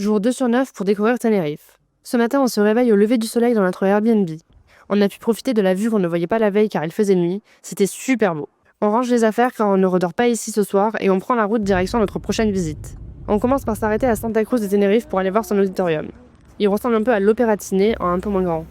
Jour 2 sur 9 pour découvrir Tenerife. Ce matin, on se réveille au lever du soleil dans notre Airbnb. On a pu profiter de la vue qu'on ne voyait pas la veille car il faisait nuit. C'était super beau. On range les affaires car on ne redort pas ici ce soir et on prend la route direction notre prochaine visite. On commence par s'arrêter à Santa Cruz de Tenerife pour aller voir son auditorium. Il ressemble un peu à l'Opéra de Ciné, en un peu moins grand.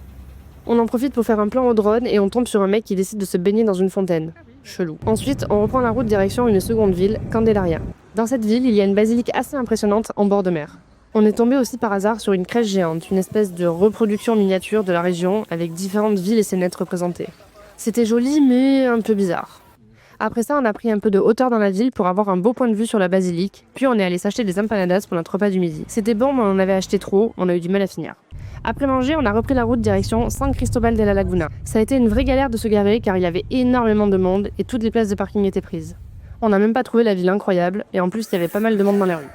On en profite pour faire un plan au drone et on tombe sur un mec qui décide de se baigner dans une fontaine. Chelou. Ensuite, on reprend la route direction une seconde ville, Candelaria. Dans cette ville, il y a une basilique assez impressionnante en bord de mer. On est tombé aussi par hasard sur une crèche géante, une espèce de reproduction miniature de la région avec différentes villes et scénettes représentées. C'était joli mais un peu bizarre. Après ça, on a pris un peu de hauteur dans la ville pour avoir un beau point de vue sur la basilique, puis on est allé s'acheter des empanadas pour notre repas du midi. C'était bon mais on en avait acheté trop, on a eu du mal à finir. Après manger, on a repris la route direction San Cristobal de la Laguna. Ça a été une vraie galère de se garer car il y avait énormément de monde et toutes les places de parking étaient prises. On n'a même pas trouvé la ville incroyable et en plus il y avait pas mal de monde dans les rues.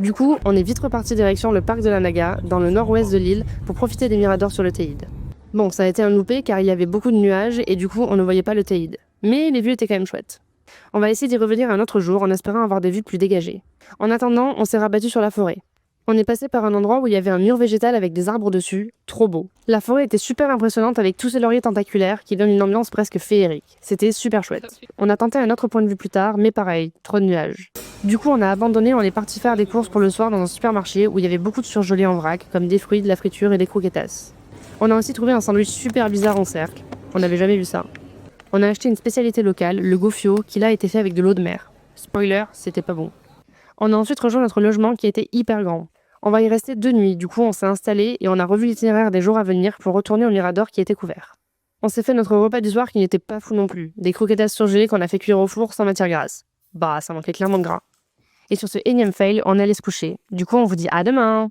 Du coup, on est vite reparti direction le parc de la Naga, dans le nord-ouest de l'île, pour profiter des miradors sur le Teide. Bon, ça a été un loupé car il y avait beaucoup de nuages et du coup on ne voyait pas le Teide. Mais les vues étaient quand même chouettes. On va essayer d'y revenir un autre jour en espérant avoir des vues plus dégagées. En attendant, on s'est rabattu sur la forêt. On est passé par un endroit où il y avait un mur végétal avec des arbres dessus, trop beau. La forêt était super impressionnante avec tous ces lauriers tentaculaires qui donnent une ambiance presque féerique. C'était super chouette. On a tenté un autre point de vue plus tard, mais pareil, trop de nuages. Du coup, on a abandonné, on est parti faire des courses pour le soir dans un supermarché où il y avait beaucoup de surgelés en vrac, comme des fruits, de la friture et des croquetas. On a aussi trouvé un sandwich super bizarre en cercle. On n'avait jamais vu ça. On a acheté une spécialité locale, le gofio, qui là était fait avec de l'eau de mer. Spoiler, c'était pas bon. On a ensuite rejoint notre logement qui était hyper grand. On va y rester 2 nuits, du coup on s'est installé et on a revu l'itinéraire des jours à venir pour retourner au Mirador qui était couvert. On s'est fait notre repas du soir qui n'était pas fou non plus, des croquetas surgelées qu'on a fait cuire au four sans matière grasse. Bah ça manquait clairement de gras. Et sur ce énième fail, on allait se coucher. Du coup on vous dit à demain!